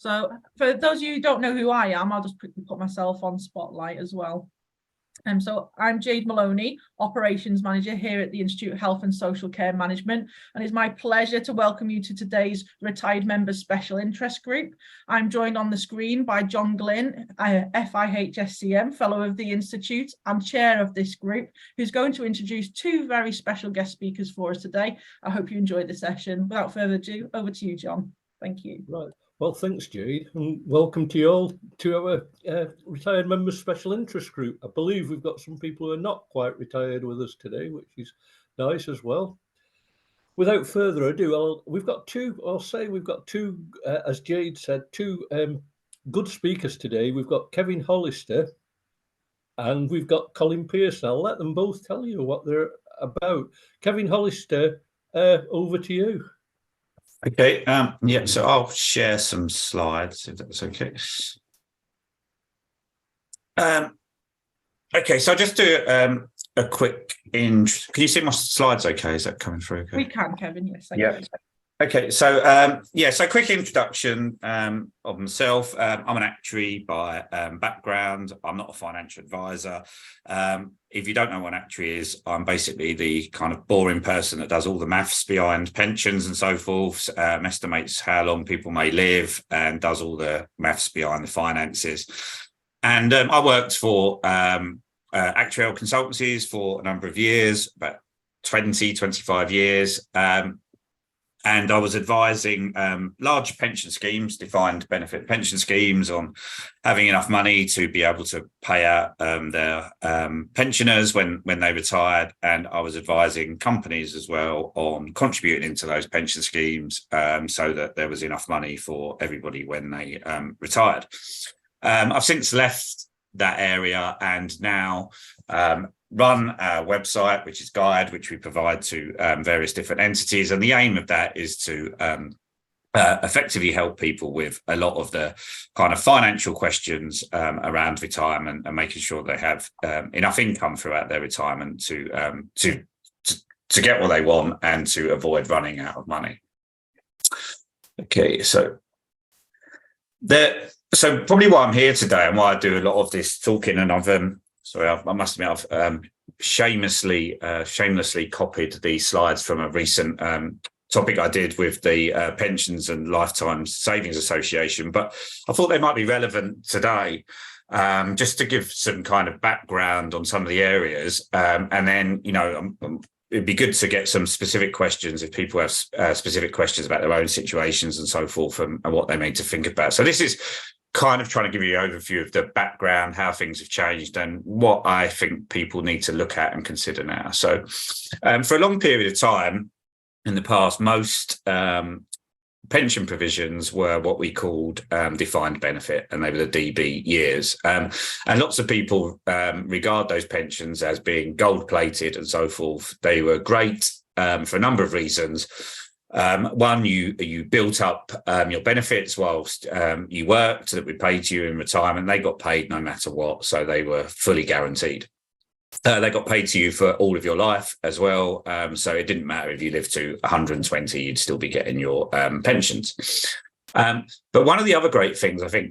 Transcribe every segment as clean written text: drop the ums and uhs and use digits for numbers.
So for those of you who don't know who I am, I'll just quickly put myself on spotlight as well. So I'm Jade Maloney, Operations Manager here at the Institute of Health and Social Care Management, and it's my pleasure to welcome you to today's Retired Members Special Interest Group. I'm joined on the screen by John Glynn, IHSCM, Fellow of the Institute and Chair of this group, who's going to introduce two very special guest speakers for us today. I hope you enjoyed the session. Without further ado, over to you, John. Thank you. Right. Well, thanks, Jade, and welcome to you all to our Retired Members Special Interest Group. I believe we've got some people who are not quite retired with us today, which is nice as well. Without further ado, we've got two, as Jade said, two good speakers today. We've got Kevin Hollister and we've got Colin Pearson. I'll let them both tell you what they're about. Kevin Hollister, over to you. Okay, yeah, so I'll share some slides if that's okay. Okay, so I'll just do a quick intro. Can you see my slides okay? Is that coming through okay? We can, Kevin, yes. Yeah. Okay, so so quick introduction of myself. I'm an actuary by background. I'm not a financial advisor. If you don't know what an actuary is, I'm basically the kind of boring person that does all the maths behind pensions and so forth, estimates how long people may live and does all the maths behind the finances. And I worked for actuarial consultancies for a number of years, about 20, 25 years. And I was advising large pension schemes, defined benefit pension schemes, on having enough money to be able to pay out their pensioners when they retired. And I was advising companies as well on contributing into those pension schemes so that there was enough money for everybody when they retired. I've since left that area and now run our website, which is Guiide, which we provide to various different entities. And the aim of that is to effectively help people with a lot of the kind of financial questions around retirement and making sure they have enough income throughout their retirement to get what they want and to avoid running out of money. Okay, so probably why I'm here today and why I do a lot of this talking, and I must admit, I've shamelessly copied these slides from a recent topic I did with the Pensions and Lifetime Savings Association, but I thought they might be relevant today, just to give some kind of background on some of the areas, and then, it'd be good to get some specific questions if people have specific questions about their own situations and so forth, and what they need to think about. So this is kind of trying to give you an overview of the background, how things have changed and what I think people need to look at and consider now. So for a long period of time in the past, most pension provisions were what we called defined benefit, and they were the DB years. And lots of people regard those pensions as being gold plated and so forth. They were great for a number of reasons. One, you built up your benefits whilst you worked that we paid you in retirement. They got paid no matter what, so they were fully guaranteed. They got paid to you for all of your life as well, so it didn't matter if you lived to 120, you'd still be getting your pensions. But one of the other great things, I think,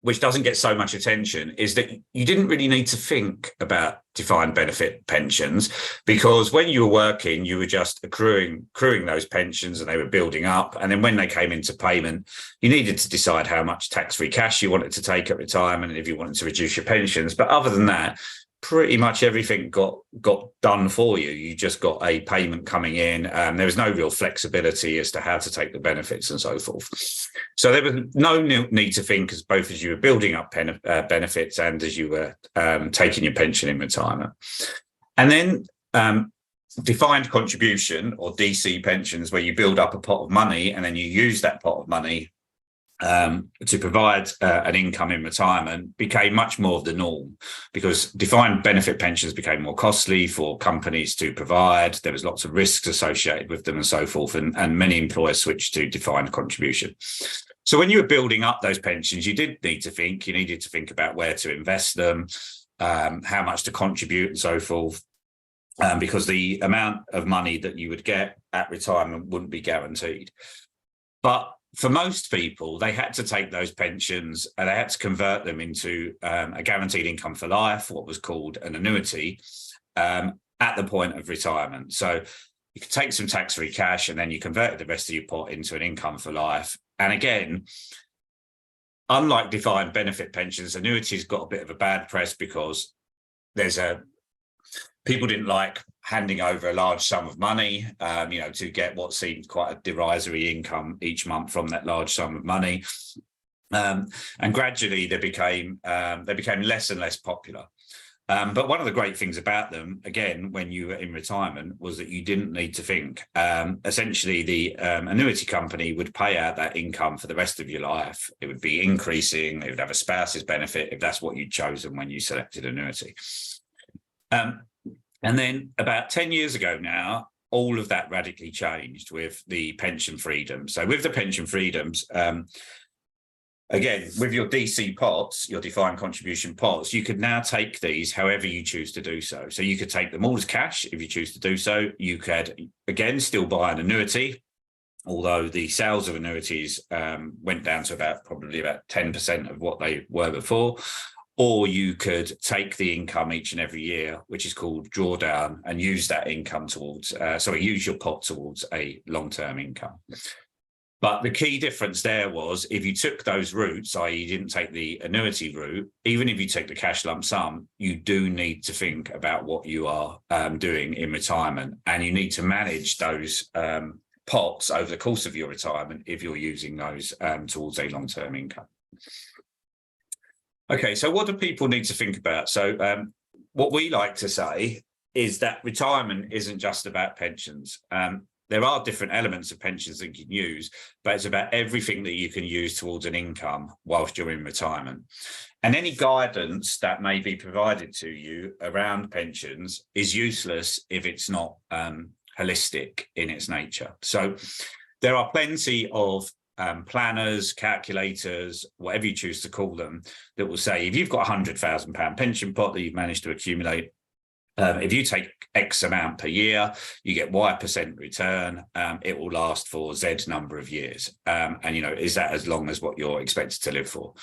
which doesn't get so much attention, is that you didn't really need to think about defined benefit pensions, because when you were working, you were just accruing those pensions and they were building up. And then when they came into payment, you needed to decide how much tax-free cash you wanted to take at retirement and if you wanted to reduce your pensions. But other than that, pretty much everything got done for you. You just got a payment coming in. There was no real flexibility as to how to take the benefits and so forth. So there was no need to think, as both as you were building up benefits and as you were taking your pension in retirement. And then defined contribution, or DC pensions, where you build up a pot of money and then you use that pot of money to provide an income in retirement, became much more of the norm, because defined benefit pensions became more costly for companies to provide. There was lots of risks associated with them and so forth, and many employers switched to defined contribution. So when you were building up those pensions, you did need to think. You needed to think about where to invest them, how much to contribute and so forth, because the amount of money that you would get at retirement wouldn't be guaranteed. But for most people, they had to take those pensions and they had to convert them into a guaranteed income for life, what was called an annuity, at the point of retirement. So you could take some tax-free cash and then you converted the rest of your pot into an income for life. And again, unlike defined benefit pensions, annuities got a bit of a bad press because people didn't like handing over a large sum of money, to get what seemed quite a derisory income each month from that large sum of money. And gradually they became less and less popular. But one of the great things about them, again, when you were in retirement, was that you didn't need to think. Essentially, the annuity company would pay out that income for the rest of your life. It would be increasing. It would have a spouse's benefit if that's what you'd chosen when you selected annuity. And then about 10 years ago now, all of that radically changed with the pension freedom. So with the pension freedoms, again, with your DC pots, your defined contribution pots, you could now take these however you choose to do so. So you could take them all as cash if you choose to do so. You could, again, still buy an annuity, although the sales of annuities went down to probably about 10% of what they were before. Or you could take the income each and every year, which is called drawdown, and use that income use your pot towards a long-term income. But the key difference there was if you took those routes, i.e. you didn't take the annuity route, even if you take the cash lump sum, you do need to think about what you are doing in retirement, and you need to manage those pots over the course of your retirement if you're using those towards a long-term income. Okay, so what do people need to think about? So what we like to say is that retirement isn't just about pensions. There are different elements of pensions that you can use, but it's about everything that you can use towards an income whilst you're in retirement. And any guidance that may be provided to you around pensions is useless if it's not holistic in its nature. So there are plenty of planners, calculators, whatever you choose to call them, that will say if you've got £100,000 pension pot that you've managed to accumulate, if you take X amount per year, you get Y% return. It will last for Z number of years. Is that as long as what you're expected to live for?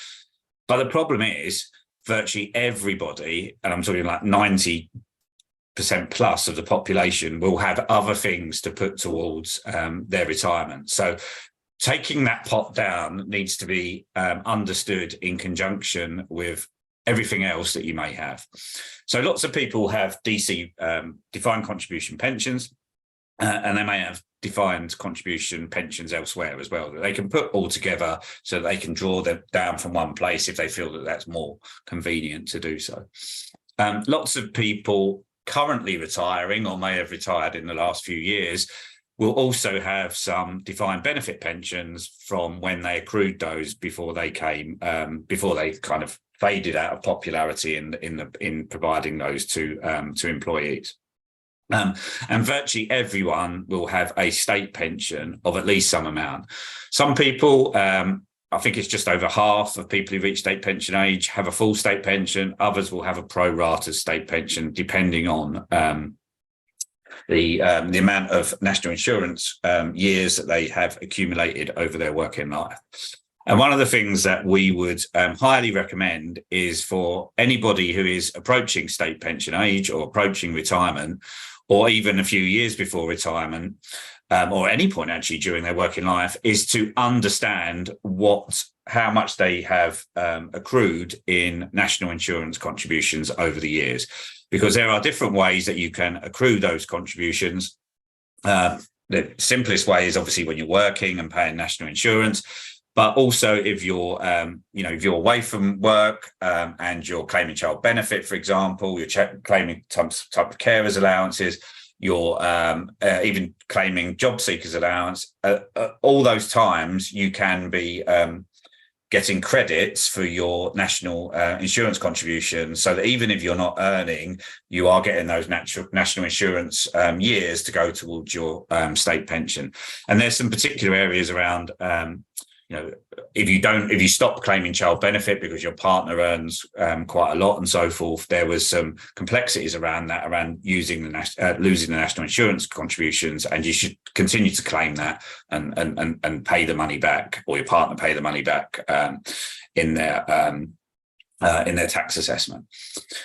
But the problem is virtually everybody, and I'm talking like 90% plus of the population, will have other things to put towards their retirement. So taking that pot down needs to be understood in conjunction with everything else that you may have. So lots of people have DC defined contribution pensions, and they may have defined contribution pensions elsewhere as well that they can put all together so that they can draw them down from one place if they feel that that's more convenient to do so. Lots of people currently retiring or may have retired in the last few years will also have some defined benefit pensions from when they accrued those before they kind of faded out of popularity in providing those to employees. And virtually everyone will have a state pension of at least some amount. Some people, I think it's just over half of people who reach state pension age have a full state pension. Others will have a pro rata state pension, depending on the amount of national insurance years that they have accumulated over their working life. And one of the things that we would highly recommend is for anybody who is approaching state pension age or approaching retirement, or even a few years before retirement, or any point actually during their working life, is to understand how much they have accrued in national insurance contributions over the years. Because there are different ways that you can accrue those contributions. The simplest way is obviously when you're working and paying national insurance. But also if you're, if you're away from work and you're claiming child benefit, for example, you're claiming type of carers allowances, you're even claiming job seekers allowance, all those times you can be getting credits for your national insurance contributions, so that even if you're not earning, you are getting those national insurance years to go towards your state pension. And there's some particular areas around if you stop claiming child benefit because your partner earns quite a lot and so forth, there was some complexities around that, around losing the national insurance contributions, and you should continue to claim that and pay the money back, or your partner pay the money back in their tax assessment.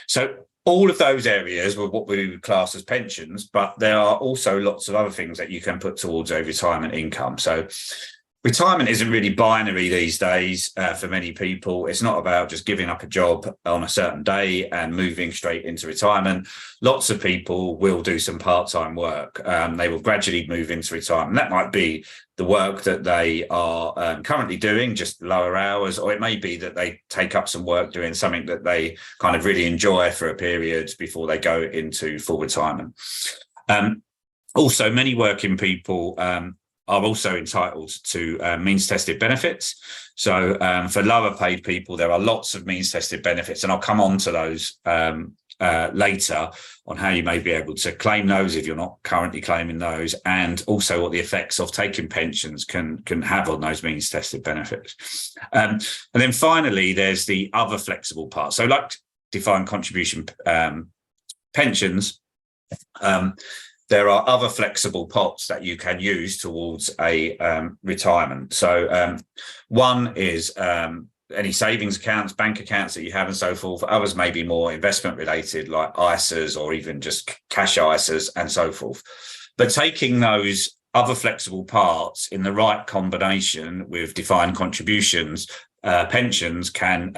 So all of those areas were what we would class as pensions, but there are also lots of other things that you can put towards a retirement income. So retirement isn't really binary these days for many people. It's not about just giving up a job on a certain day and moving straight into retirement. Lots of people will do some part-time work. They will gradually move into retirement. That might be the work that they are currently doing, just lower hours, or it may be that they take up some work doing something that they kind of really enjoy for a period before they go into full retirement. Also, many working people are also entitled to means-tested benefits. So for lower paid people, there are lots of means-tested benefits, and I'll come on to those later on how you may be able to claim those if you're not currently claiming those, and also what the effects of taking pensions can have on those means-tested benefits. And then finally, there's the other flexible part. So like defined contribution pensions, there are other flexible pots that you can use towards a retirement. So one is any savings accounts, bank accounts that you have and so forth. Others may be more investment related, like ISAs or even just cash ISAs and so forth. But taking those other flexible parts in the right combination with defined contributions, pensions can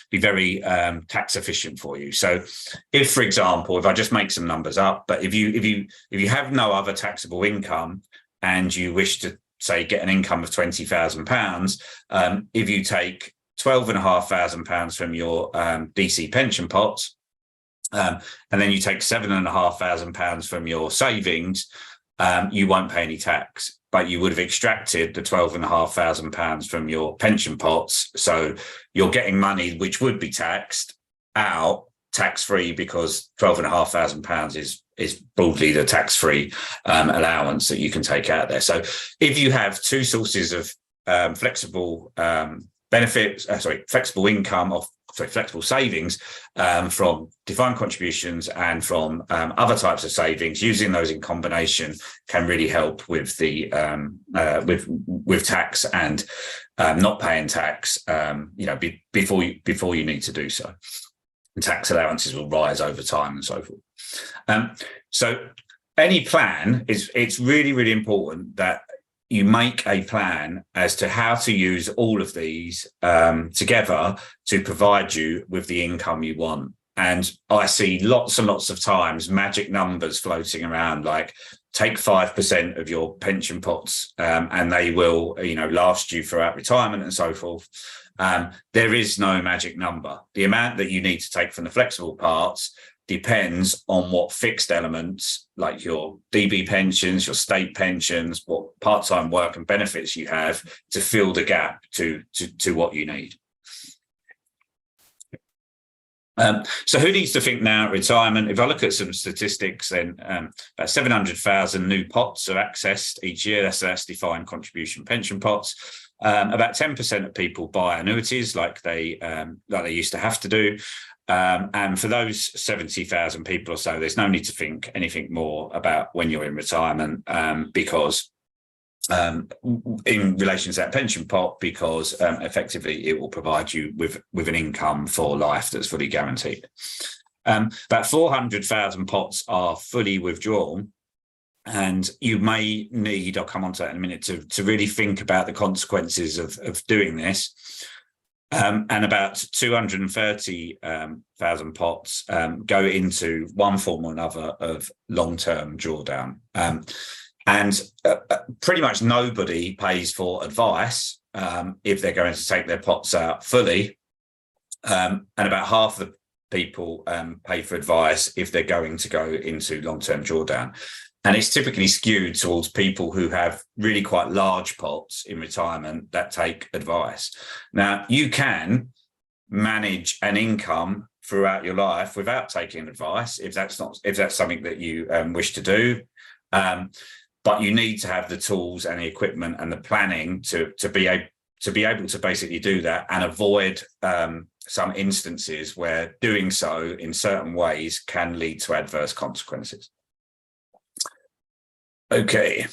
be very tax efficient for you. So if, for example, if I just make some numbers up, but if you have no other taxable income and you wish to, say, get an income of £20,000, if you take £12,500 from your DC pension pots, and then you take £7,500 from your savings, you won't pay any tax. But you would have extracted the £12,500 from your pension pots. So you're getting money which would be taxed out tax-free, because £12,500 is broadly the tax-free allowance that you can take out there. So if you have two sources of flexible flexible savings from defined contributions and from other types of savings, using those in combination can really help with the with tax and not paying tax before you need to do so. And tax allowances will rise over time and so forth. So any plan it's really, really important that you make a plan as to how to use all of these together to provide you with the income you want. And I see lots and lots of times magic numbers floating around, like take 5% of your pension pots and they will, last you throughout retirement and so forth. There is no magic number. The amount that you need to take from the flexible parts depends on what fixed elements, like your DB pensions, your state pensions, what part-time work and benefits you have to fill the gap to what you need. So who needs to think now retirement? If I look at some statistics, then about 700,000 new pots are accessed each year. That's defined contribution pension pots. About 10% of people buy annuities like they used to have to do. And for those 70,000 people or so, there's no need to think anything more about when you're in retirement, because in relation to that pension pot, because effectively it will provide you with an income for life that's fully guaranteed. About 400,000 pots are fully withdrawn. And you may need, I'll come on to that in a minute, to really think about the consequences of doing this. And about 230,000 pots go into one form or another of long-term drawdown. And pretty much nobody pays for advice if they're going to take their pots out fully. And about half the people pay for advice if they're going to go into long-term drawdown. And it's typically skewed towards people who have really quite large pots in retirement that take advice. Now, you can manage an income throughout your life without taking advice if that's something that you wish to do. But you need to have the tools and the equipment and the planning to be able to be able to basically do that and avoid some instances where doing so in certain ways can lead to adverse consequences. Okay,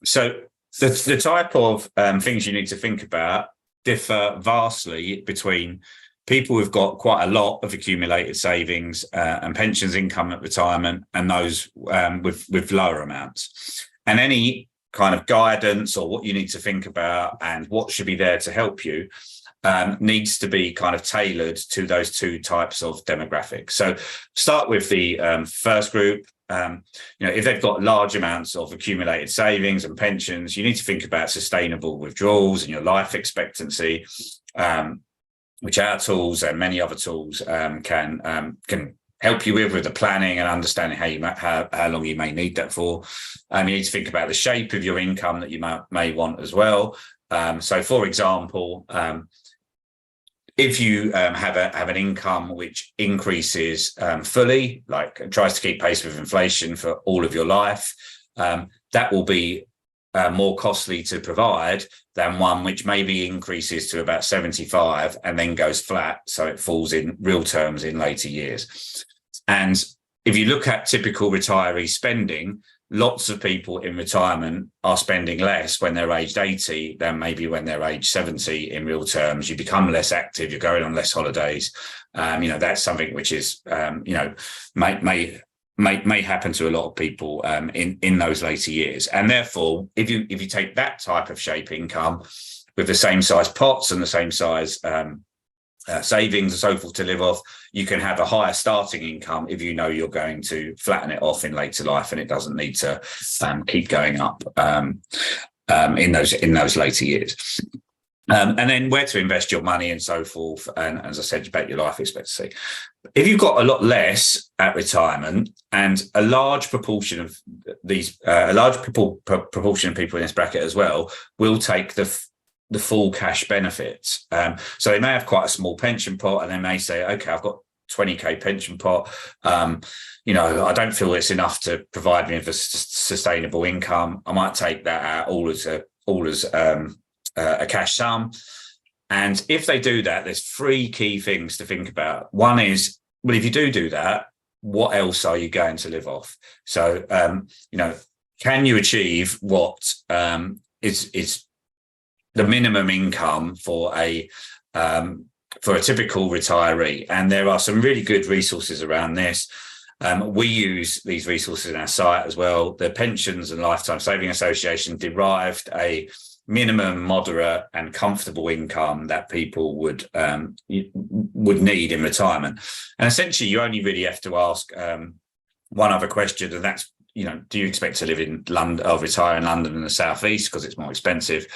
so the type of things you need to think about differ vastly between people who've got quite a lot of accumulated savings and pensions income at retirement and those with lower amounts. And any kind of guidance or what you need to think about and what should be there to help you needs to be kind of tailored to those two types of demographics. So start with the first group. If they've got large amounts of accumulated savings and pensions, you need to think about sustainable withdrawals and your life expectancy, which our tools and many other tools can help you with the planning and understanding how long you may need that for. You need to think about the shape of your income that you may want as well. So, for example, if you have an income which increases fully, like tries to keep pace with inflation for all of your life, that will be more costly to provide than one which maybe increases to about 75 and then goes flat, so it falls in real terms in later years. And if you look at typical retiree spending, lots of people in retirement are spending less when they're aged 80 than maybe when they're aged 70 in real terms. You become less active, you're going on less holidays. That's something which is, may happen to a lot of people in those later years. And therefore, if you take that type of shape income with the same size pots and the same size savings and so forth to live off, you can have a higher starting income if you know you're going to flatten it off in later life and it doesn't need to keep going up in those later years. And then where to invest your money and so forth, and as I said about your life expectancy. If you've got a lot less at retirement, and a large proportion of these, proportion of people in this bracket as well, will take the full cash benefits. So they may have quite a small pension pot, and they may say, "Okay, I've got 20k pension pot. I don't feel it's enough to provide me with a sustainable income. I might take that out all as a cash sum." And if they do that, there's three key things to think about. One is, well, if you do that, what else are you going to live off? So, can you achieve what is the minimum income for a typical retiree? And there are some really good resources around this. We use these resources in our site as well. The Pensions and Lifetime Saving Association derived a minimum, moderate and comfortable income that people would need in retirement. And essentially, you only really have to ask one other question, and that's, do you expect to live in London or retire in London and the Southeast because it's more expensive?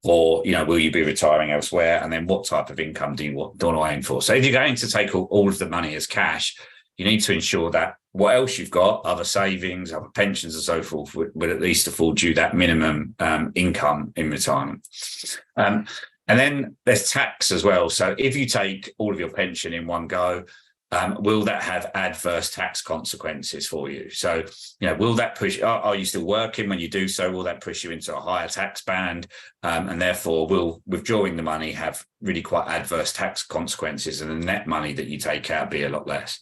Or, will you be retiring elsewhere? And then what type of income do you want to aim for? So if you're going to take all of the money as cash, you need to ensure that what else you've got, other savings, other pensions and so forth, would at least afford you that minimum income in retirement. And then there's tax as well. So if you take all of your pension in one go, will that have adverse tax consequences for you? So, will that push, are you still working when you do so? Will that push you into a higher tax band? And therefore, will withdrawing the money have really quite adverse tax consequences, and the net money that you take out be a lot less?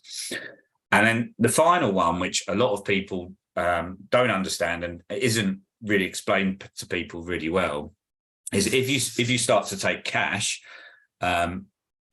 And then the final one, which a lot of people don't understand and isn't really explained to people really well, is if you start to take cash,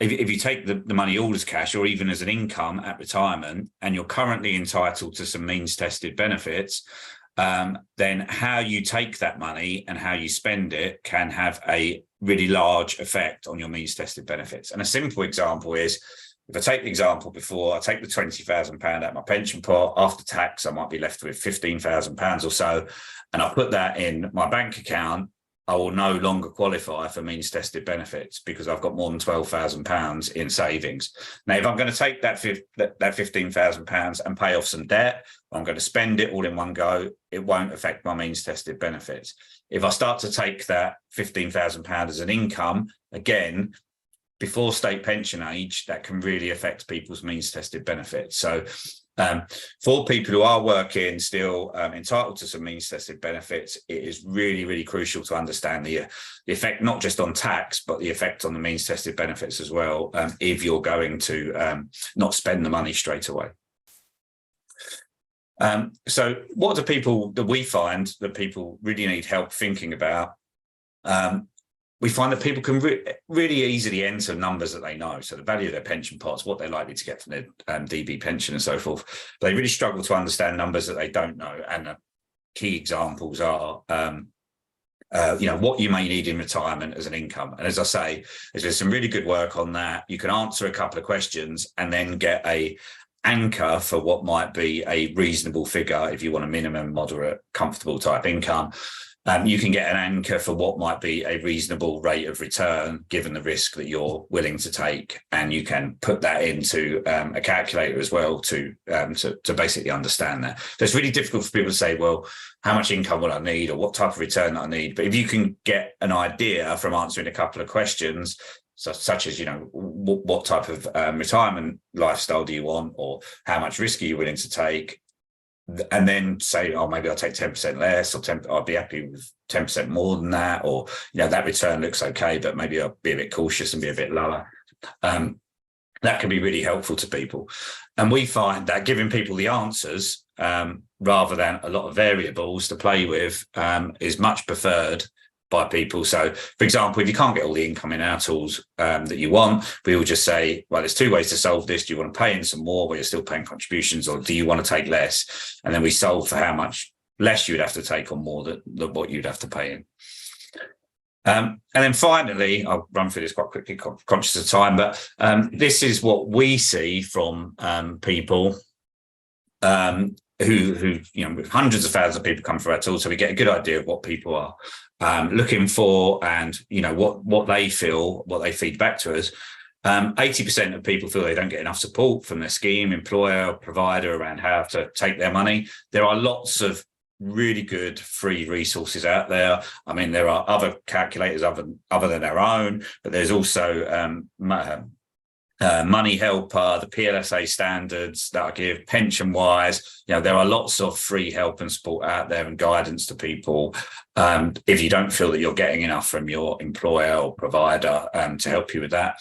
if you take the money all as cash or even as an income at retirement, and you're currently entitled to some means-tested benefits, then how you take that money and how you spend it can have a really large effect on your means-tested benefits. And a simple example is, if I take the example before, I take the £20,000 out of my pension pot, after tax, I might be left with £15,000 or so, and I put that in my bank account, I will no longer qualify for means-tested benefits because I've got more than £12,000 in savings. Now, if I'm going to take that £15,000 and pay off some debt, I'm going to spend it all in one go, it won't affect my means-tested benefits. If I start to take that £15,000 as an income, again, before state pension age, that can really affect people's means-tested benefits. So For people who are working still entitled to some means tested benefits, it is really, really crucial to understand the effect, not just on tax, but the effect on the means tested benefits as well, if you're going to not spend the money straight away. So what do we find that people really need help thinking about? We find that people can really easily enter numbers that they know. So the value of their pension pots, what they're likely to get from their DB pension and so forth. But they really struggle to understand numbers that they don't know. And the key examples are, what you may need in retirement as an income. And as I say, there's some really good work on that. You can answer a couple of questions and then get a anchor for what might be a reasonable figure if you want a minimum, moderate, comfortable type income. You can get an anchor for what might be a reasonable rate of return given the risk that you're willing to take, and you can put that into a calculator as well to basically understand that. So it's really difficult for people to say, well, how much income will I need or what type of return I need? But if you can get an idea from answering a couple of questions, such as, what type of retirement lifestyle do you want, or how much risk are you willing to take? And then say, oh, maybe I'll take 10% less, or I'll be happy with 10% more than that, or that return looks okay, but maybe I'll be a bit cautious and be a bit lower. That can be really helpful to people. And we find that giving people the answers rather than a lot of variables to play with is much preferred by people. So, for example, if you can't get all the income in our tools that you want, we will just say, well, there's two ways to solve this. Do you want to pay in some more where you're still paying contributions, or do you want to take less? And then we solve for how much less you would have to take on more than what you'd have to pay in. And then finally, I'll run through this quite quickly, conscious of time, but this is what we see from people who hundreds of thousands of people come through our tools, so we get a good idea of what people are looking for, and what they feel, what they feed back to us. 80% of people feel they don't get enough support from their scheme, employer, or provider around how to take their money. There are lots of really good free resources out there. I mean, there are other calculators other than our own, but there's also Money Helper, the PLSA standards that I give, pension wise. There are lots of free help and support out there and guidance to people if you don't feel that you're getting enough from your employer or provider to help you with that.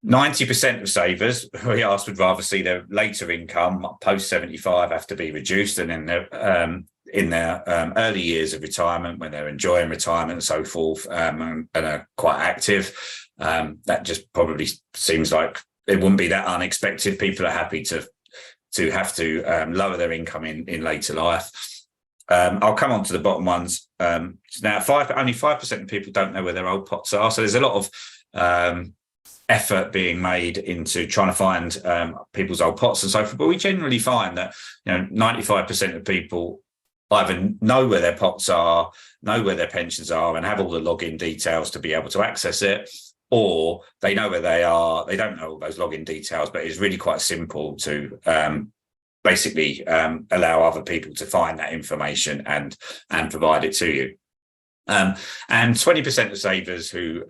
90% of savers, we asked, would rather see their later income post 75 have to be reduced, and in their early years of retirement, when they're enjoying retirement and so forth, and are quite active. That just probably seems like it wouldn't be that unexpected. People are happy to have to lower their income in later life. I'll come on to the bottom ones. Now, only 5% of people don't know where their old pots are. So there's a lot of effort being made into trying to find people's old pots and so forth. But we generally find that 95% of people either know where their pots are, know where their pensions are, and have all the login details to be able to access it, or they know where they are, they don't know all those login details, but it's really quite simple to basically allow other people to find that information and provide it to you. And 20% of savers who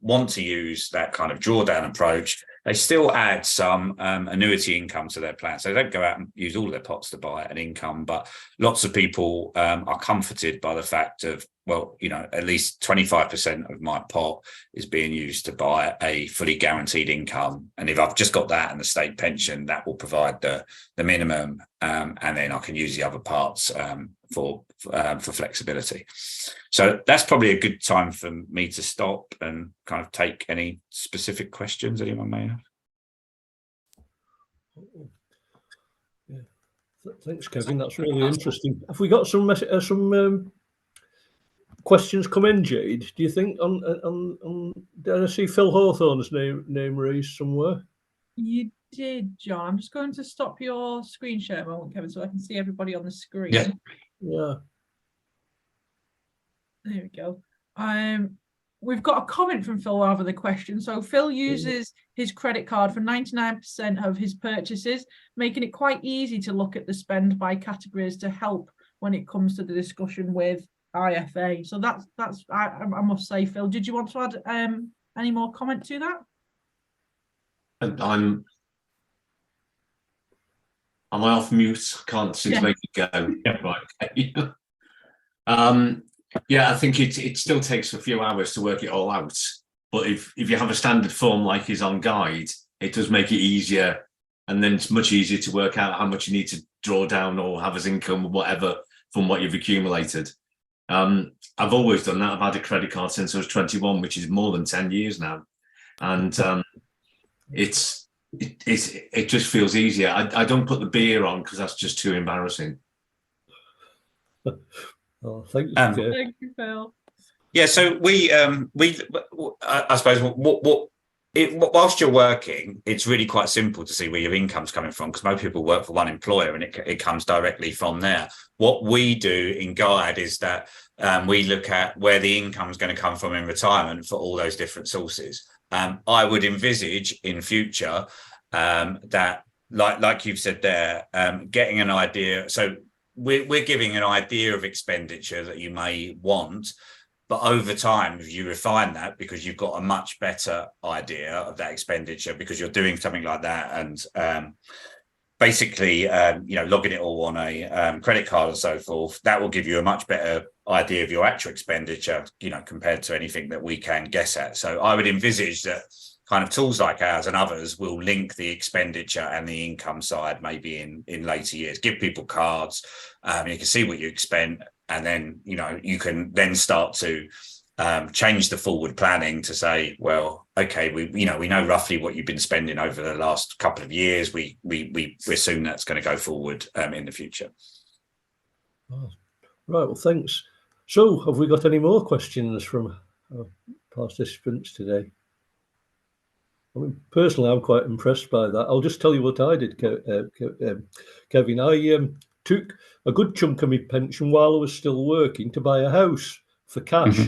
want to use that kind of drawdown approach, they still add some annuity income to their plan. So they don't go out and use all their pots to buy an income, but lots of people are comforted by the fact of, well, at least 25% of my pot is being used to buy a fully guaranteed income. And if I've just got that and the state pension, that will provide the minimum, and then I can use the other parts for flexibility. So that's probably a good time for me to stop and kind of take any specific questions anyone may have. Yeah. Thanks, Kevin. That's really interesting. Have we got some questions come in, Guiide? Do you think on did I see Phil Hawthorne's name raised somewhere? You did, John. I'm just going to stop your screen share a moment, Kevin, so I can see everybody on the screen. Yeah. There we go. We've got a comment from Phil rather than a question. So Phil uses his credit card for 99% of his purchases, making it quite easy to look at the spend by categories to help when it comes to the discussion with IFA. So that's I must say, Phil, did you want to add any more comment to that? Am I off mute? Can't seem to make it go. Yeah, right. Okay. Yeah, I think it still takes a few hours to work it all out. But if you have a standard form like is on Guide, it does make it easier. And then it's much easier to work out how much you need to draw down or have as income or whatever from what you've accumulated. I've always done that. I've had a credit card since I was 21, which is more than 10 years now. And it just feels easier. I don't put the beer on because that's just too embarrassing. Oh, thanks. Thank you, Phil. Yeah, so I suppose whilst you're working, it's really quite simple to see where your income's coming from, because most people work for one employer and it comes directly from there. What we do in Guide is that we look at where the income is going to come from in retirement for all those different sources. I would envisage in future that, like you've said there, getting an idea. So we're giving an idea of expenditure that you may want, but over time, if you refine that, because you've got a much better idea of that expenditure because you're doing something like that, and basically, logging it all on a credit card and so forth, that will give you a much better idea of your actual expenditure, compared to anything that we can guess at. So I would envisage that kind of tools like ours and others will link the expenditure and the income side maybe in later years. Give people cards, you can see what you spent, and then you can then start to change the forward planning to say, well, okay, we know roughly what you've been spending over the last couple of years. We assume that's going to go forward in the future. Oh, right. Well, thanks. So, have we got any more questions from our participants today? I mean, personally, I'm quite impressed by that. I'll just tell you what I did, Kevin. I took a good chunk of my pension while I was still working to buy a house for cash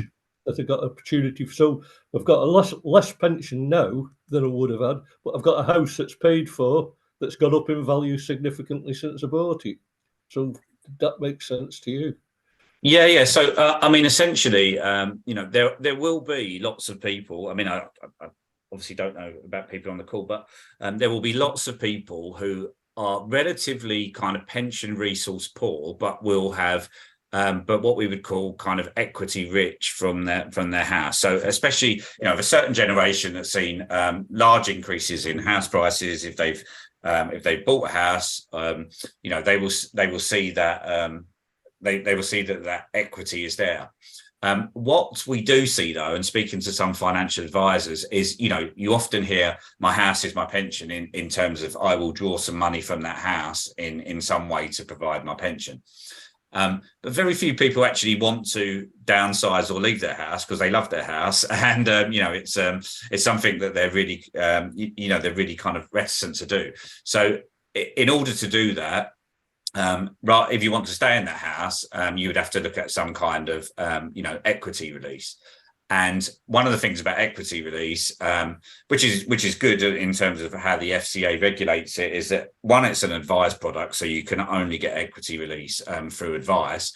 that I got opportunity for. So I've got a less pension now than I would have had, but I've got a house that's paid for, that's gone up in value significantly since I bought it. So that makes sense to you? Yeah. So, essentially, there will be lots of people. I mean, I obviously don't know about people on the call, but there will be lots of people who are relatively kind of pension resource poor, but will have, but what we would call kind of equity rich from their house. So especially, of a certain generation that's seen large increases in house prices. If they've bought a house, they will see that. They will see that equity is there. What we do see, though, and speaking to some financial advisors, is, you often hear my house is my pension in terms of I will draw some money from that house in some way to provide my pension. But very few people actually want to downsize or leave their house because they love their house, and it's something that they're really they're really kind of reticent to do. So in order to do that, if you want to stay in that house, you would have to look at some kind of equity release. And one of the things about equity release, which is good in terms of how the FCA regulates it, is that one, it's an advised product, so you can only get equity release through advice.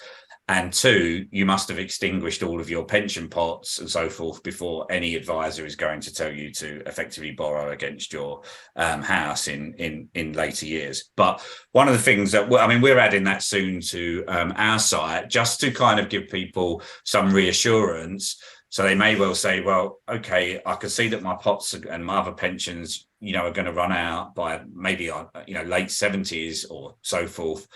And two, you must have extinguished all of your pension pots and so forth before any advisor is going to tell you to effectively borrow against your house in later years. But one of the things that, we're adding that soon to our site, just to kind of give people some reassurance. So they may well say, well, okay, I can see that my pots and my other pensions, are going to run out by maybe late 70s or so forth.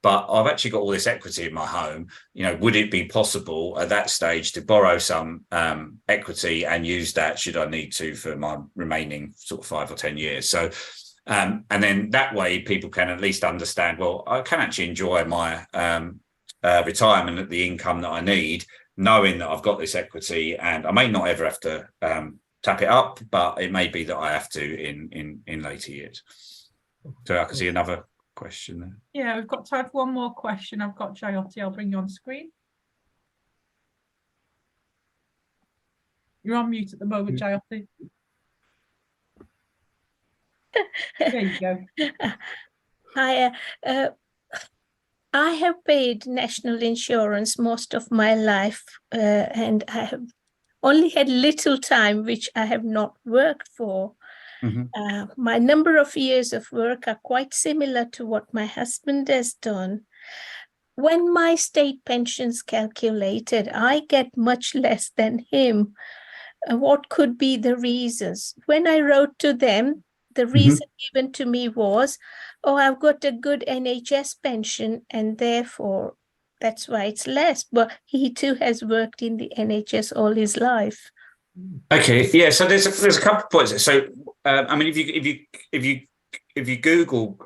But I've actually got all this equity in my home. Would it be possible at that stage to borrow some equity and use that should I need to for my remaining sort of 5 or 10 years? So, and then that way people can at least understand, well, I can actually enjoy my retirement at the income that I need, knowing that I've got this equity, and I may not ever have to tap it up, but it may be that I have to in later years. So I can see another question there. Yeah, we've got time for one more question. I've got Jyoti. I'll bring you on screen. You're on mute at the moment, Jyoti. There you go. Hi. I have paid national insurance most of my life, and I have only had little time which I have not worked for. My number of years of work are quite similar to what my husband has done. When my state pension's calculated, I get much less than him. What could be the reasons? When I wrote to them, the reason given to me was, oh, I've got a good NHS pension and therefore that's why it's less. But he too has worked in the NHS all his life. Okay, yeah. So there's a couple of points. So I mean, if you Google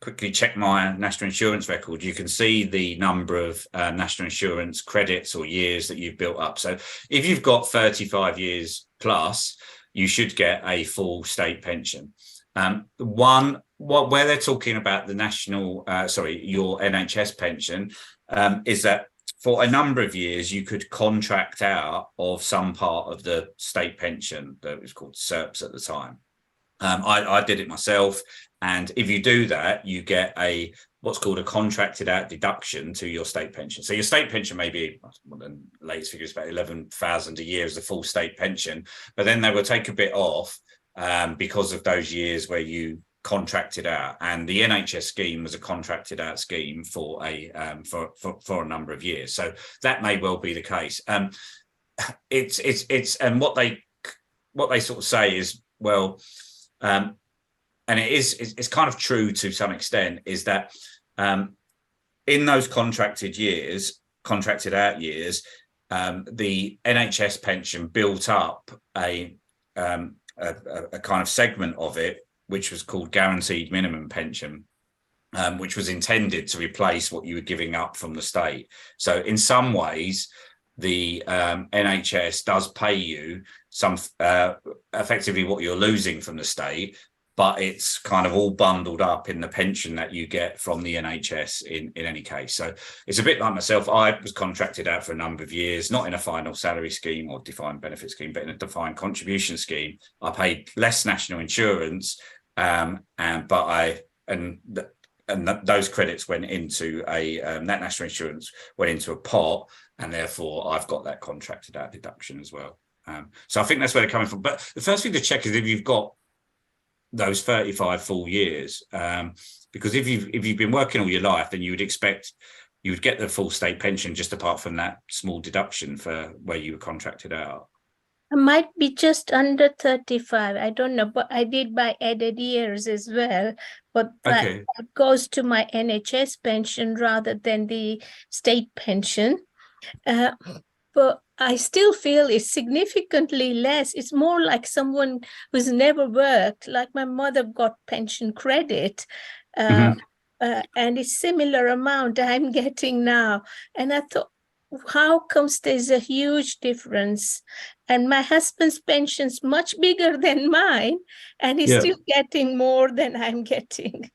quickly check my national insurance record, you can see the number of national insurance credits or years that you've built up. So if you've got 35 years plus, you should get a full state pension. Where they're talking about the national, your NHS pension, is that for a number of years, you could contract out of some part of the state pension that was called SERPs at the time. I did it myself. And if you do that, you get what's called a contracted out deduction to your state pension. So your state pension may be, well, the latest figure is about 11,000 a year as a full state pension, but then they will take a bit off because of those years where you contracted out, and the NHS scheme was a contracted out scheme for a number of years. So that may well be the case. It's and what they sort of say is, well, and it's kind of true to some extent, is that in those contracted out years, the NHS pension built up a kind of segment of it, which was called guaranteed minimum pension, which was intended to replace what you were giving up from the state. So in some ways, the NHS does pay you some effectively what you're losing from the state, but it's kind of all bundled up in the pension that you get from the NHS in any case. So it's a bit like myself. I was contracted out for a number of years, not in a final salary scheme or defined benefit scheme, but in a defined contribution scheme. I paid less national insurance, those credits went into that national insurance went into a pot, and therefore I've got that contracted out deduction as well. So I think that's where they're coming from. But the first thing to check is if you've got those 35 full years, because if you've been working all your life, then you would get the full state pension just apart from that small deduction for where you were contracted out. I might be just under 35. I don't know, but I did my added years as well. But that goes to my NHS pension rather than the state pension. But I still feel it's significantly less. It's more like someone who's never worked, like my mother got pension credit, and it's similar amount I'm getting now. And I thought, how comes there's a huge difference? And my husband's pension's much bigger than mine, and he's still getting more than I'm getting.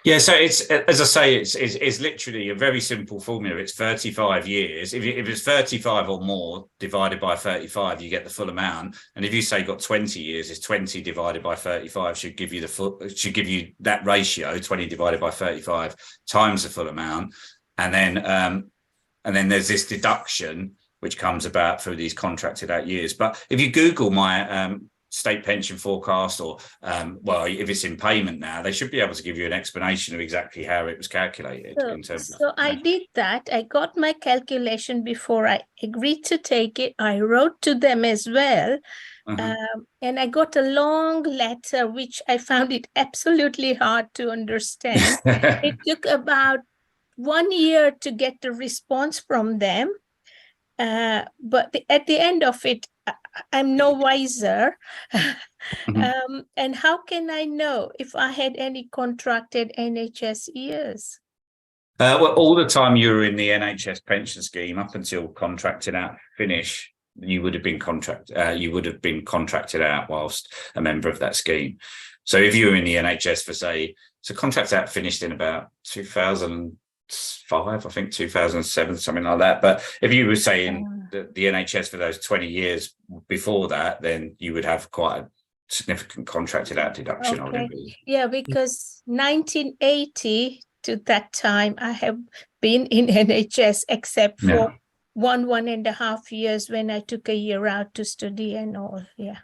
Yeah, so it's, as I say, it's literally a very simple formula. It's 35 years. If it's 35 or more divided by 35, you get the full amount. And if you say got 20 years, it's 20 divided by 35 should give you that ratio, 20 divided by 35 times the full amount. And then there's this deduction which comes about through these contracted out years. But if you Google my state pension forecast, or if it's in payment now, they should be able to give you an explanation of exactly how it was calculated. So I did that. I got my calculation before I agreed to take it. I wrote to them as well. And I got a long letter, which I found it absolutely hard to understand. It took about 1 year to get a response from them. But at the end of it, I'm no wiser. And how can I know if I had any contracted NHS years? Well, all the time you were in the NHS pension scheme up until contracted out finish, you would have been contracted out whilst a member of that scheme. So if you were in the NHS for, say, so contract out finished in about 2005, I think 2007, something like that. But if you were saying the NHS for those 20 years before that, then you would have quite a significant contracted out deduction. Yeah, because 1980 to that time, I have been in NHS except for 1.5 years when I took a year out to study and all. Yeah.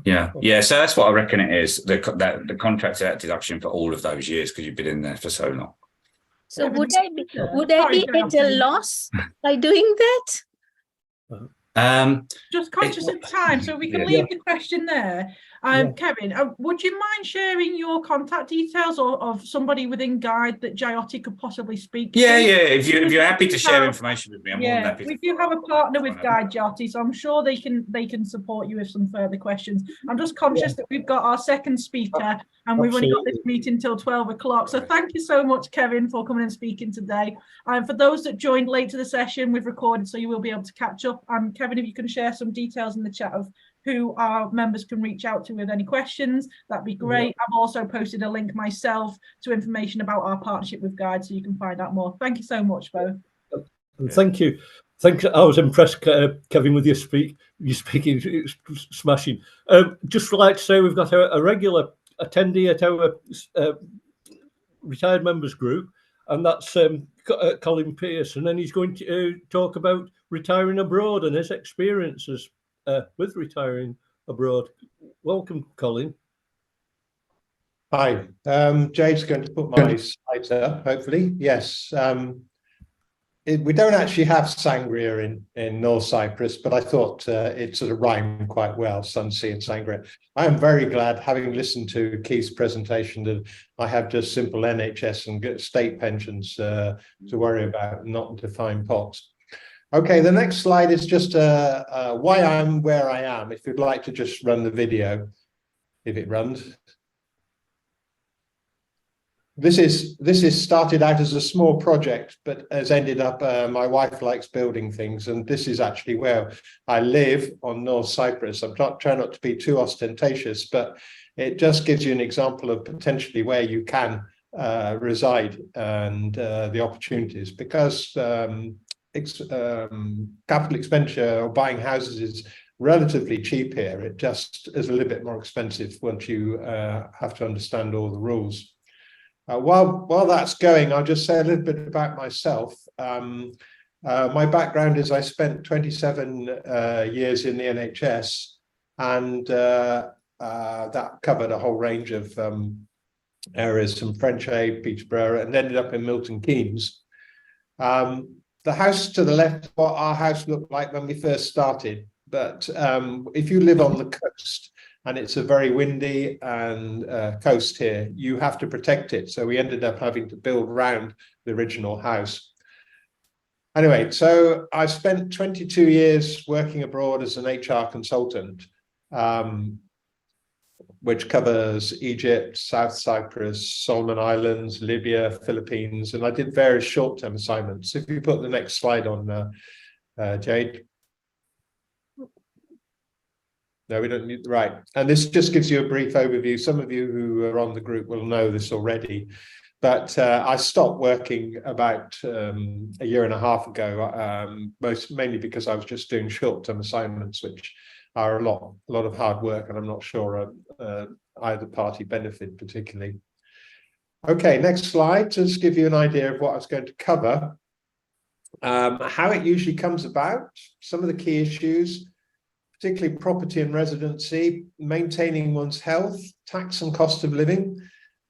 Yeah. So that's what I reckon it is. The contracted out deduction for all of those years because you've been in there for so long. So Kevin, would I be at a loss by doing that? Just conscious of time, so we can leave the question there. Kevin, would you mind sharing your contact details or of somebody within Guide that Jyoti could possibly speak to? Yeah. If you're happy to share information with me, I'm more than happy. We do have a partner with Guide, Jyoti, so I'm sure they can support you with some further questions. I'm just conscious that we've got our second speaker and we've only got this meeting till 12 o'clock. So thank you so much, Kevin, for coming and speaking today. For those that joined late to the session, we've recorded, so you will be able to catch up. Kevin, if you can share some details in the chat of who our members can reach out to with any questions, that'd be great. I've also posted a link myself to information about our partnership with Guide, so you can find out more. Thank you so much, both. And thank you. I was impressed, Kevin, with your speaking. It's smashing. Just like to say, we've got a regular attendee at our retired members group, and that's Colin Pearson, and he's going to talk about retiring abroad and his experiences with retiring abroad. Welcome, Colin. Hi, Jade's going to put my slides up, hopefully. Yes, we don't actually have sangria in North Cyprus, but I thought it sort of rhymed quite well, Sunsea and sangria. I am very glad, having listened to Keith's presentation, that I have just simple NHS and state pensions to worry about, not defined pots. Okay, the next slide is just why I'm where I am. If you'd like to just run the video, if it runs. This is started out as a small project, but has ended up, my wife likes building things, and this is actually where I live on North Cyprus. I'm trying not to be too ostentatious, but it just gives you an example of potentially where you can reside and the opportunities, because capital expenditure or buying houses is relatively cheap here. It just is a little bit more expensive once you have to understand all the rules. While that's going, I'll just say a little bit about myself. My background is I spent 27 years in the NHS, and that covered a whole range of areas, from French aid, Peterborough, and ended up in Milton Keynes. The house to the left, what our house looked like when we first started, but if you live on the coast, and it's a very windy and coast here, you have to protect it. So we ended up having to build around the original house. Anyway, so I spent 22 years working abroad as an HR consultant, which covers Egypt, South Cyprus, Solomon Islands, Libya, Philippines, and I did various short-term assignments. If you put the next slide on, Jade. No, we don't need, right. And this just gives you a brief overview. Some of you who are on the group will know this already, but I stopped working about a year and a half ago, mainly because I was just doing short-term assignments, which are a lot of hard work, and I'm not sure either party benefit particularly. Okay, next slide, to just give you an idea of what I was going to cover. How it usually comes about, some of the key issues, particularly property and residency, maintaining one's health, tax and cost of living,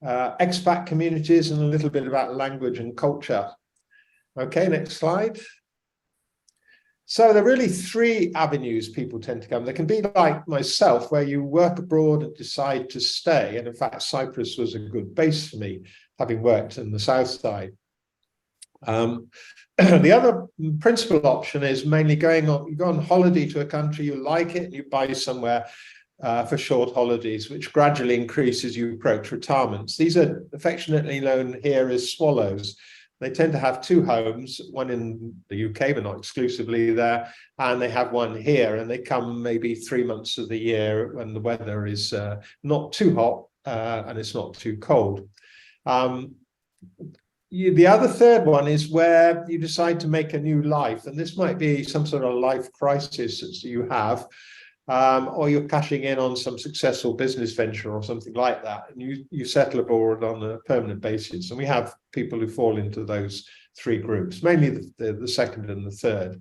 expat communities, and a little bit about language and culture. Okay, next slide. So there are really three avenues people tend to come. They can be like myself, where you work abroad and decide to stay. And in fact, Cyprus was a good base for me, having worked in the south side. The other principal option is mainly you go on holiday to a country, you like it, and you buy somewhere for short holidays, which gradually increases as you approach retirements. These are affectionately known here as swallows. They tend to have two homes, one in the UK, but not exclusively there, and they have one here, and they come maybe 3 months of the year when the weather is not too hot and it's not too cold. The other third one is where you decide to make a new life, and this might be some sort of life crisis that you have, or you're cashing in on some successful business venture or something like that, and you settle abroad on a permanent basis. And we have people who fall into those three groups, mainly the second and the third.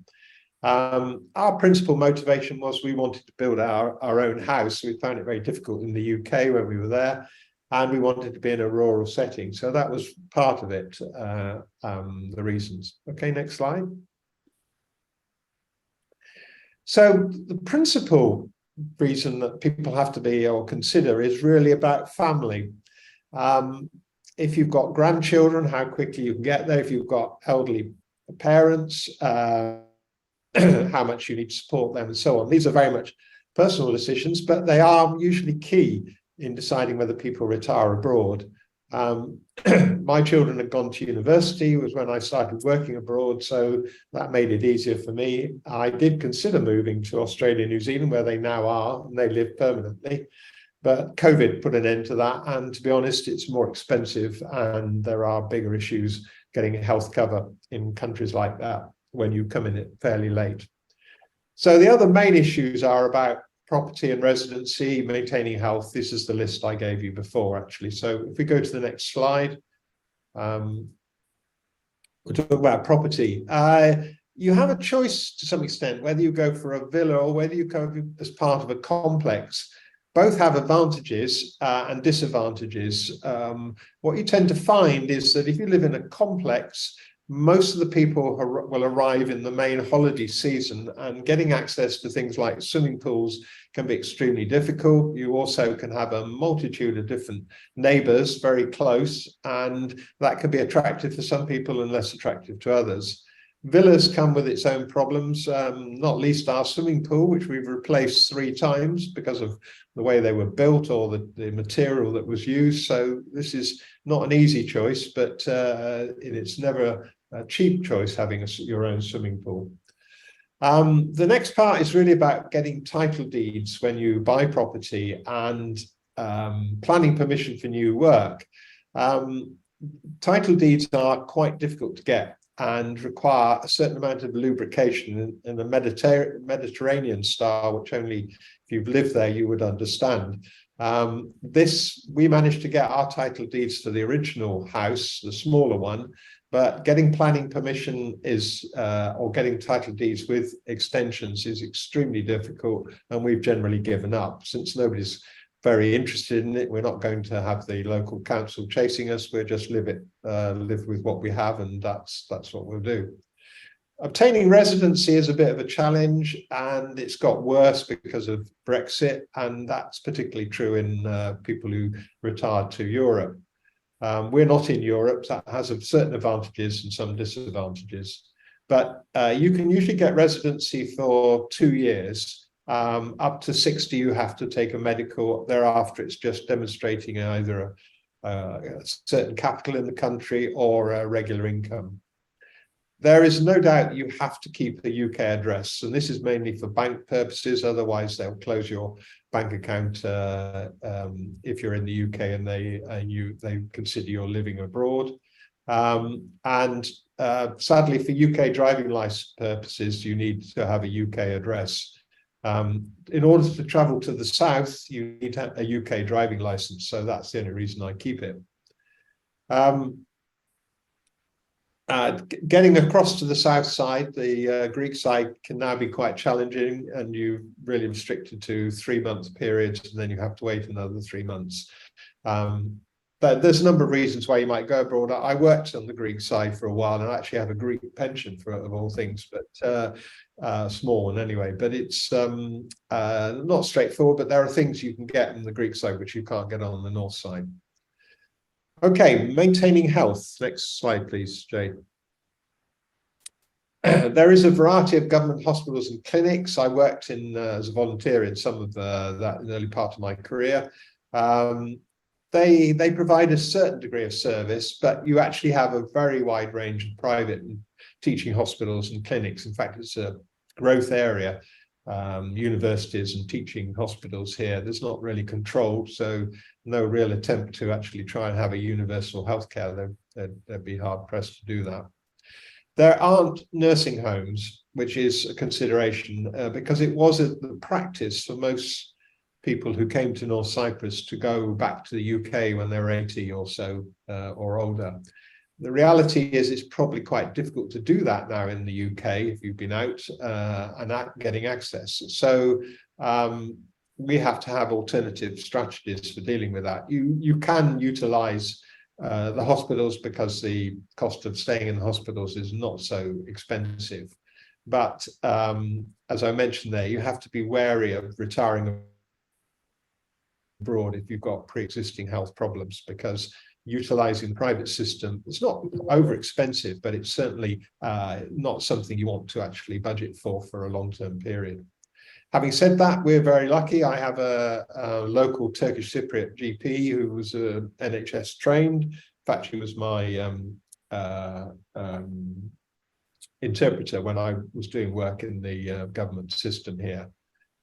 Our principal motivation was we wanted to build our own house. We found it very difficult in the UK when we were there, and we wanted to be in a rural setting. So that was part of it, the reasons. Okay, next slide. So the principal reason that people have to be or consider is really about family. If you've got grandchildren, how quickly you can get there. If you've got elderly parents, how much you need to support them and so on. These are very much personal decisions, but they are usually key in deciding whether people retire abroad. My children had gone to university, was when I started working abroad, so that made it easier for me. I did consider moving to Australia, New Zealand, where they now are, and they live permanently. But COVID put an end to that. And to be honest, it's more expensive and there are bigger issues getting health cover in countries like that when you come in it fairly late. So the other main issues are about property and residency, maintaining health. This is the list I gave you before, actually. So if we go to the next slide, we'll talk about property. You have a choice to some extent, whether you go for a villa or whether you go as part of a complex. Both have advantages and disadvantages. What you tend to find is that if you live in a complex, most of the people will arrive in the main holiday season, and getting access to things like swimming pools can be extremely difficult. You also can have a multitude of different neighbours very close, and that can be attractive for some people and less attractive to others. Villas come with its own problems, not least our swimming pool, which we've replaced 3 times because of the way they were built or the material that was used. So this is not an easy choice, but it's never a cheap choice having your own swimming pool. The next part is really about getting title deeds when you buy property and planning permission for new work. Title deeds are quite difficult to get and require a certain amount of lubrication in the Mediterranean style, which only if you've lived there you would understand. We managed to get our title deeds for the original house, the smaller one, but getting planning permission or getting title deeds with extensions is extremely difficult, and we've generally given up. Since nobody's very interested in it, we're not going to have the local council chasing us. We'll just live with what we have, and that's what we'll do. Obtaining residency is a bit of a challenge, and it's got worse because of Brexit, and that's particularly true in people who retired to Europe. We're not in Europe, so that has certain advantages and some disadvantages. But you can usually get residency for 2 years. Up to 60, you have to take a medical. Thereafter, it's just demonstrating either a certain capital in the country or a regular income. There is no doubt you have to keep a UK address, and this is mainly for bank purposes. Otherwise, they'll close your bank account if you're in the UK and they consider you're living abroad. Sadly, for UK driving license purposes, you need to have a UK address. In order to travel to the south, you need a UK driving license, so that's the only reason I keep it. Getting across to the south side, the Greek side, can now be quite challenging, and you're really restricted to 3-month periods, and then you have to wait another 3 months. But there's a number of reasons why you might go abroad. I worked on the Greek side for a while, and I actually have a Greek pension of all things, but small one anyway. But it's not straightforward, but there are things you can get on the Greek side which you can't get on the north side. Okay, maintaining health. Next slide, please, Jade. There is a variety of government hospitals and clinics. I worked as a volunteer in some of that in the early part of my career. They provide a certain degree of service, but you actually have a very wide range of private and teaching hospitals and clinics. In fact, it's a growth area. Universities and teaching hospitals here, there's not really control, so no real attempt to actually try and have a universal healthcare. They'd be hard pressed to do that. There aren't nursing homes, which is a consideration because it was the practice for most people who came to North Cyprus to go back to the UK when they were 80 or so or older. The reality is it's probably quite difficult to do that now in the UK if you've been out and getting access. So we have to have alternative strategies for dealing with that. You can utilise the hospitals because the cost of staying in the hospitals is not so expensive. But as I mentioned there, you have to be wary of retiring abroad if you've got pre-existing health problems, because utilising the private system, it's not over expensive, but it's certainly not something you want to actually budget for a long-term period. Having said that, we're very lucky. I have a local Turkish Cypriot GP who was NHS trained. In fact, she was my interpreter when I was doing work in the government system here.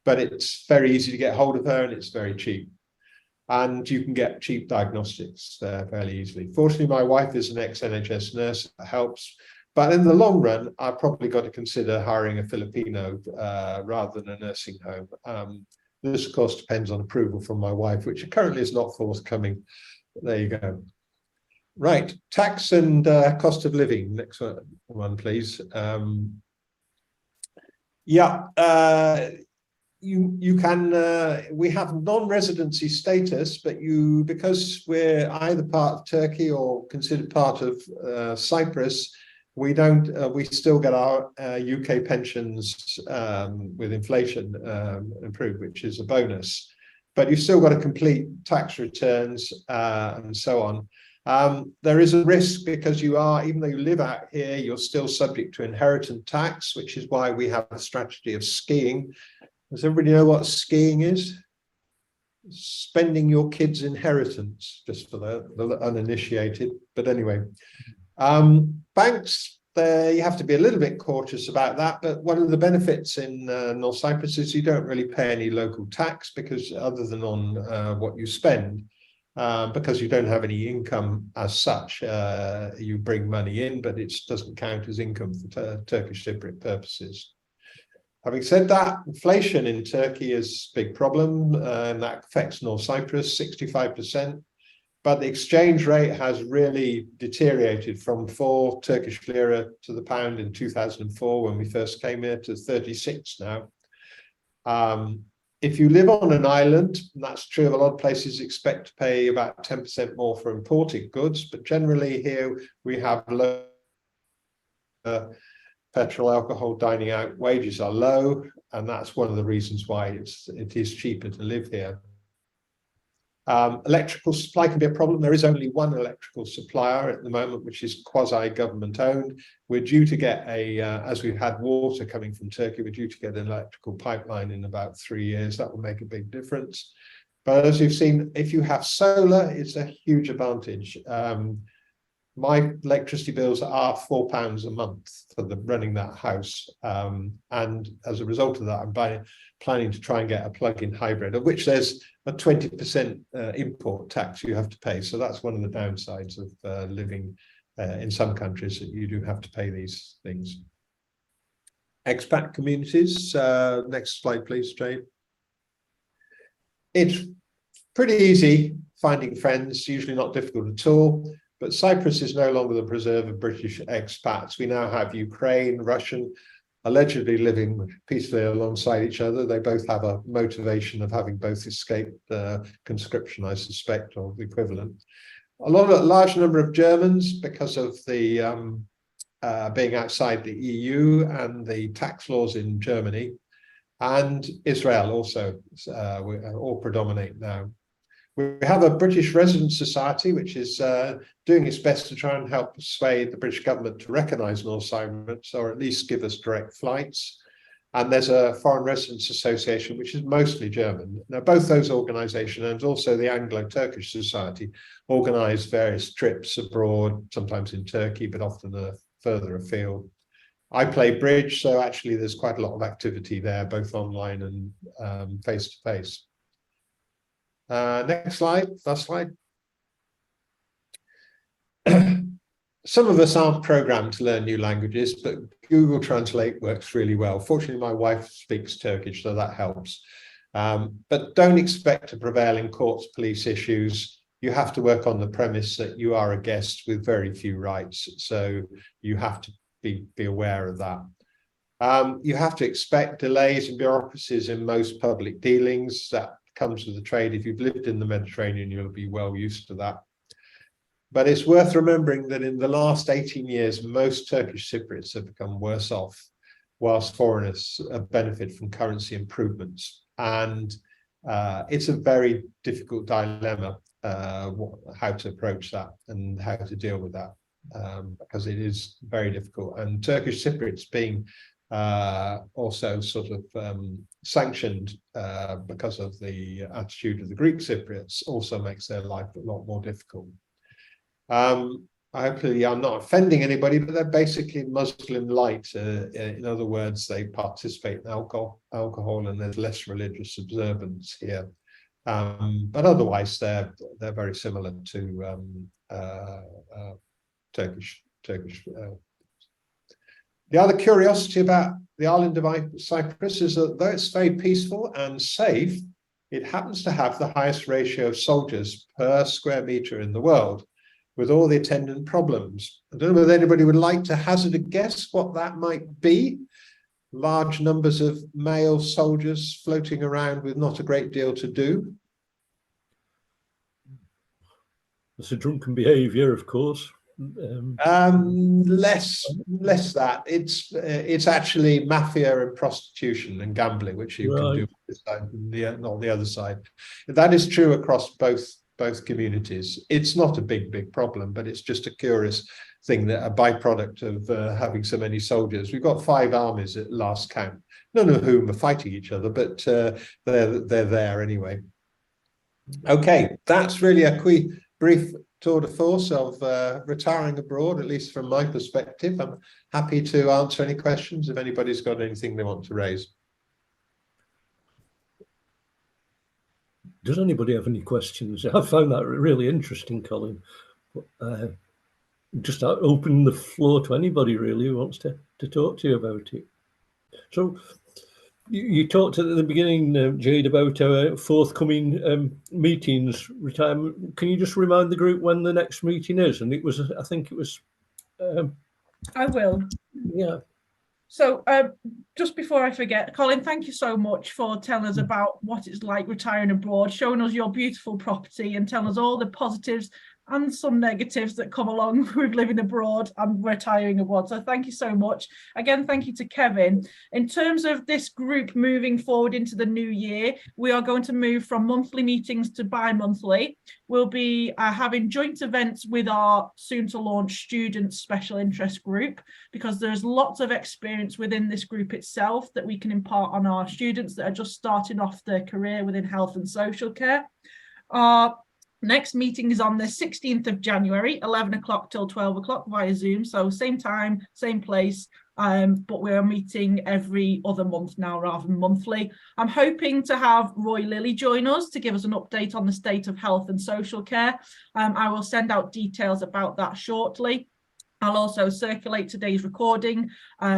But it's very easy to get hold of her and it's very cheap. And you can get cheap diagnostics fairly easily. Fortunately, my wife is an ex-NHS nurse, that helps. But in the long run, I've probably got to consider hiring a Filipino rather than a nursing home. This, of course, depends on approval from my wife, which currently is not forthcoming. There you go. Right, tax and cost of living. Next one, please. You can, we have non-residency status, but because we're either part of Turkey or considered part of Cyprus, we still get our UK pensions with inflation improved, which is a bonus. But you've still got to complete tax returns and so on. There is a risk because even though you live out here, you're still subject to inheritance tax, which is why we have a strategy of skiing. Does everybody know what skiing is? Spending your kids' inheritance, just for the uninitiated. But anyway, banks, you have to be a little bit cautious about that. But one of the benefits in North Cyprus is you don't really pay any local tax, because other than on what you spend, because you don't have any income as such. You bring money in, but it doesn't count as income for Turkish Cypriot purposes. Having said that, inflation in Turkey is a big problem, and that affects North Cyprus, 65%. But the exchange rate has really deteriorated from 4 Turkish lira to the pound in 2004 when we first came here to 36 now. If you live on an island, and that's true of a lot of places, expect to pay about 10% more for imported goods. But generally here we have low petrol, alcohol, dining out, wages are low, and that's one of the reasons why it is cheaper to live here. Electrical supply can be a problem. There is only one electrical supplier at the moment, which is quasi-government owned. We're due to get as we've had water coming from Turkey, we're due to get an electrical pipeline in about 3 years. That will make a big difference. But as you've seen, if you have solar, it's a huge advantage. My electricity bills are £4 a month for running that house. And as a result of that, I'm planning to try and get a plug-in hybrid, of which there's a 20% import tax you have to pay. So that's one of the downsides of living in some countries, that you do have to pay these things. Expat communities. Next slide, please, Jade. It's pretty easy finding friends, usually not difficult at all. But Cyprus is no longer the preserve of British expats. We now have Ukraine, Russian, allegedly living peacefully alongside each other. They both have a motivation of having both escaped conscription, I suspect, or the equivalent. A large number of Germans, because of the being outside the EU and the tax laws in Germany, and Israel also all predominate now. We have a British Resident Society, which is doing its best to try and help persuade the British government to recognise North Cyprus, or at least give us direct flights. And there's a Foreign Residents Association, which is mostly German. Now, both those organisations and also the Anglo-Turkish Society organise various trips abroad, sometimes in Turkey, but often further afield. I play bridge, so actually there's quite a lot of activity there, both online and face-to-face. Next slide, last slide. Some of us aren't programmed to learn new languages, but Google Translate works really well. Fortunately, my wife speaks Turkish, so that helps. But don't expect to prevail in courts, police issues. you have to work on the premise that you are a guest with very few rights. So you have to be aware of that. You have to expect delays and bureaucracies in most public dealings. That comes with the trade. If you've lived in the Mediterranean, you'll be well used to that. But it's worth remembering that in the last 18 years, most Turkish Cypriots have become worse off, whilst foreigners benefit from currency improvements. And it's a very difficult dilemma, how to approach that and how to deal with that, because it is very difficult. And Turkish Cypriots being also sort of sanctioned because of the attitude of the Greek Cypriots also makes their life a lot more difficult. Hopefully I'm not offending anybody, but they're basically Muslim light. In other words, they participate in alcohol and there's less religious observance here. But otherwise they're very similar to Turkish. The other curiosity about the island of Cyprus is that though it's very peaceful and safe, it happens to have the highest ratio of soldiers per square metre in the world, with all the attendant problems. I don't know whether anybody would like to hazard a guess what that might be. Large numbers of male soldiers floating around with not a great deal to do. It's a drunken behaviour, of course. Less that. It's actually mafia and prostitution and gambling, which you can do on this side, not the other side. That is true across both communities. It's not a big problem, but it's just a curious thing, that a byproduct of having so many soldiers. We've got 5 armies at last count, none of whom are fighting each other, but they're there anyway. Okay, that's really a brief tour de force of retiring abroad, at least from my perspective. I'm happy to answer any questions if anybody's got anything they want to raise. Does anybody have any questions? I found that really interesting, Colin. Just open the floor to anybody really who wants to talk to you about it. So you talked at the beginning, Guiide, about our forthcoming meetings, retirement. Can you just remind the group when the next meeting is? And it was, I think it was... I will. Yeah. So just before I forget, Colin, thank you so much for telling us about what it's like retiring abroad, showing us your beautiful property and telling us all the positives and some negatives that come along with living abroad and retiring abroad. So thank you so much. Again, thank you to Kevin. In terms of this group moving forward into the new year, we are going to move from monthly meetings to bi-monthly. We'll be having joint events with our soon to launch student special interest group, because there's lots of experience within this group itself that we can impart on our students that are just starting off their career within health and social care. Our next meeting is on the 16th of January, 11 o'clock till 12 o'clock via Zoom. So same time, same place, but we're meeting every other month now rather than monthly. I'm hoping to have Roy Lilly join us to give us an update on the state of health and social care. I will send out details about that shortly. I'll also circulate today's recording,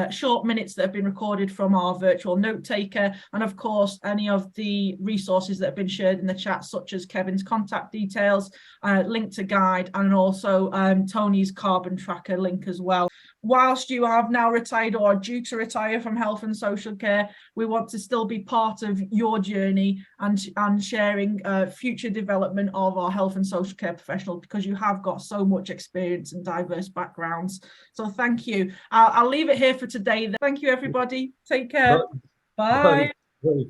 short minutes that have been recorded from our virtual note taker, and of course any of the resources that have been shared in the chat, such as Kevin's contact details, link to Guide, and also Tony's carbon tracker link as well. Whilst you have now retired or are due to retire from health and social care, we want to still be part of your journey and sharing future development of our health and social care professionals, because you have got so much experience and diverse backgrounds. So thank you. I'll leave it here for today. Thank you, everybody. Take care. Bye. Bye.